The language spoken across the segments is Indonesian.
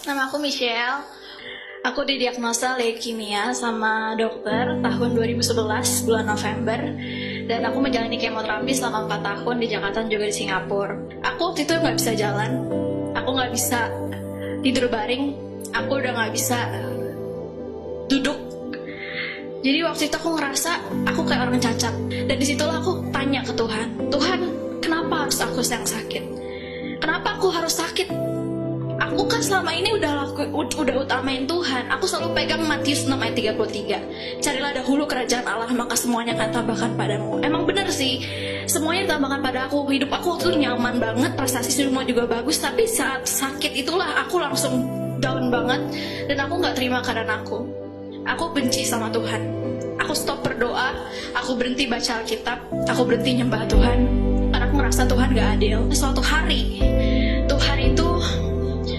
Nama aku Michelle. Aku didiagnosa leukemia sama dokter tahun 2011 bulan November. Dan aku menjalani kemoterapi selama 4 tahun di Jakarta dan juga di Singapura. Aku waktu itu nggak bisa jalan. Aku nggak bisa tidur baring. Aku udah nggak bisa duduk. Jadi waktu itu aku ngerasa aku kayak orang cacat. Dan disitulah aku tanya ke Tuhan, Tuhan, kenapa harus aku yang sakit? Kenapa aku harus sakit? Aku kan selama ini udah utamain Tuhan. Aku selalu pegang Matius 6 ayat 33. Carilah dahulu kerajaan Allah, maka semuanya akan tambahkan padamu. Emang bener sih, semuanya ditambahkan pada aku. Hidup aku waktu itu nyaman banget, prestasi semua juga bagus. Tapi saat sakit itulah aku langsung down banget. Dan aku gak terima keadaan aku. Aku benci sama Tuhan. Aku stop berdoa. Aku berhenti baca Alkitab. Aku berhenti nyembah Tuhan. Karena aku ngerasa Tuhan gak adil. Suatu hari Tuhan itu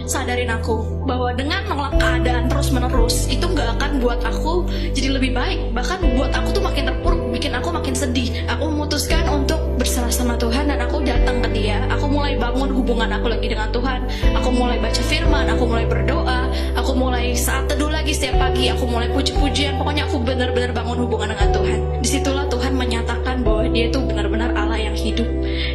sadarin aku bahwa dengan nolak keadaan terus-menerus itu gak akan buat aku jadi lebih baik. Bahkan buat aku tuh makin terpuruk, bikin aku makin sedih. Aku memutuskan untuk berserah sama Tuhan dan aku datang ke Dia. Aku mulai bangun hubungan aku lagi dengan Tuhan. Aku mulai baca firman, aku mulai berdoa. Aku mulai saat teduh lagi setiap pagi. Aku mulai puji-pujian. Pokoknya aku benar-benar bangun hubungan dengan Tuhan. Disitulah Tuhan menyatakan bahwa Dia itu benar-benar Allah yang hidup.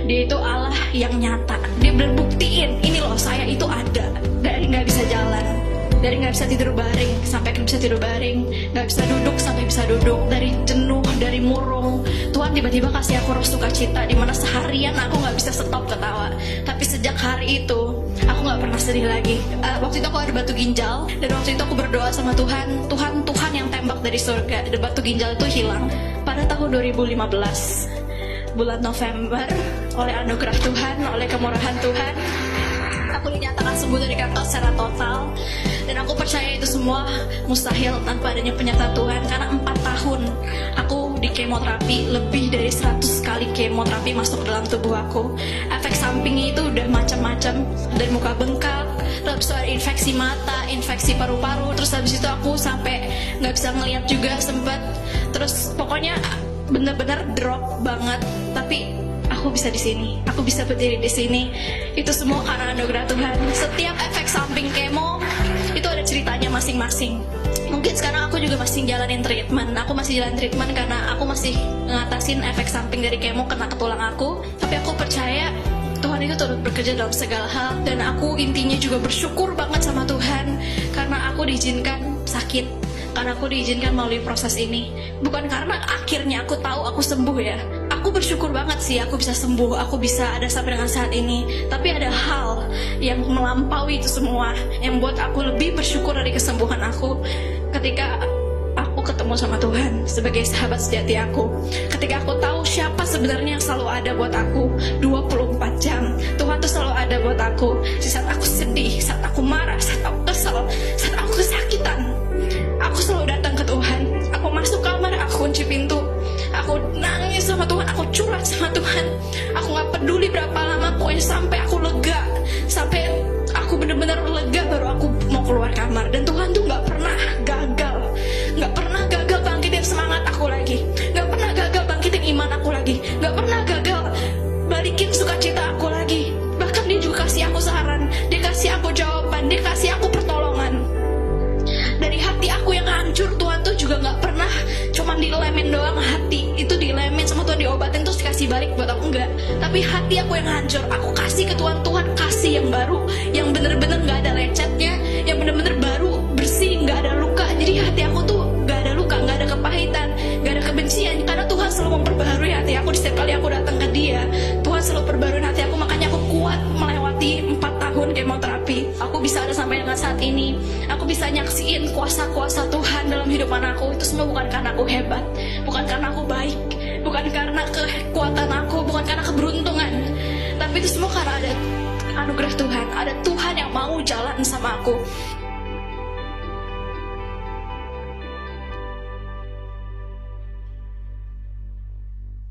Dia itu Allah yang nyata. Dia benar buktiin, ini loh saya itu ada. Dari gak bisa jalan, dari gak bisa tidur baring sampai bisa tidur baring, gak bisa duduk sampai bisa duduk, dari jenuh, dari murung. Tuhan tiba-tiba kasih aku roh sukacita, dimana seharian aku gak bisa stop ketawa. Tapi sejak hari itu aku gak pernah sedih lagi. Waktu itu aku ada batu ginjal, dan waktu itu aku berdoa sama Tuhan, Tuhan yang tembak dari surga. Dan batu ginjal itu hilang pada tahun 2015 bulan November. Oleh anugerah Tuhan, oleh kemurahan Tuhan, aku dinyatakan sembuh dari kanker secara total. Dan aku percaya itu semua mustahil tanpa adanya penyertaan Tuhan. Karena 4 tahun aku di kemoterapi, lebih dari 100 kali kemoterapi masuk dalam tubuh aku. Efek sampingnya itu udah macam-macam, dari muka bengkak, terus ada infeksi mata, infeksi paru-paru. Terus habis itu aku sampai gak bisa ngeliat juga sempat. Terus pokoknya bener-bener drop banget. Tapi aku bisa di sini, aku bisa berdiri di sini. Itu semua karena anugerah Tuhan. Setiap efek samping kemo itu ada ceritanya masing-masing. Mungkin sekarang aku juga masih jalanin treatment. Aku masih jalan treatment karena aku masih ngatasin efek samping dari kemo kena ke tulang aku. Tapi aku percaya Tuhan itu turut bekerja dalam segala hal. Dan aku intinya juga bersyukur banget sama Tuhan karena aku diizinkan sakit, karena aku diizinkan melalui proses ini. Bukan karena akhirnya aku tahu aku sembuh ya. Aku bersyukur banget sih aku bisa sembuh, aku bisa ada sampai dengan saat ini. Tapi ada hal yang melampaui itu semua, yang buat aku lebih bersyukur dari kesembuhan aku. Ketika aku ketemu sama Tuhan sebagai sahabat sejati aku, ketika aku tahu siapa sebenarnya yang selalu ada buat aku 24 jam. Tuhan tuh selalu ada buat aku. Di saat aku sedih, saat aku marah, saat aku kesel, saat aku kesakitan, aku selalu datang ke Tuhan. Aku masuk kamar, aku kunci pintu, aku nangis sama Tuhan, aku curhat sama Tuhan. Aku gak peduli berapa lama, pokoknya sampai aku lega, sampai aku benar-benar lega baru aku mau keluar kamar. Dan Tuhan tuh gak pernah gagal bangkitin semangat aku lagi, gak pernah gagal bangkitin iman aku lagi, gak pernah gagal balikin sukacita aku lagi. Bahkan Dia juga kasih aku saran, Dia kasih aku jawaban, Dia kasih aku pertolongan. Dari hati aku yang hancur, Tuhan tuh juga gak pernah cuman dilemin doang. Hati itu dilemin sama Tuhan, diobatin terus dikasih balik buat aku, enggak. Tapi hati aku yang hancur, aku kasih ke Tuhan. Tuhan kasih yang baru, yang bener-bener gak ada lecetnya, yang bener-bener baru, bersih, gak ada luka. Jadi hati aku tuh gak ada luka, gak ada kepahitan, gak ada kebencian. Karena Tuhan selalu memperbaharui hati aku. Setiap kali aku datang ke Dia, Tuhan selalu perbarui hati aku. Makanya aku kuat melewati 4 tahun kemoterapi. Aku bisa ada sampai dengan saat ini. Aku bisa nyaksiin kuasa-kuasa Tuhan dalam hidup anakku. Itu semua bukan karena aku hebat, bukan karena aku baik, bukan karena kekuatan aku, bukan karena keberuntungan. Tapi itu semua karena ada anugerah Tuhan. Ada Tuhan yang mau jalan sama aku.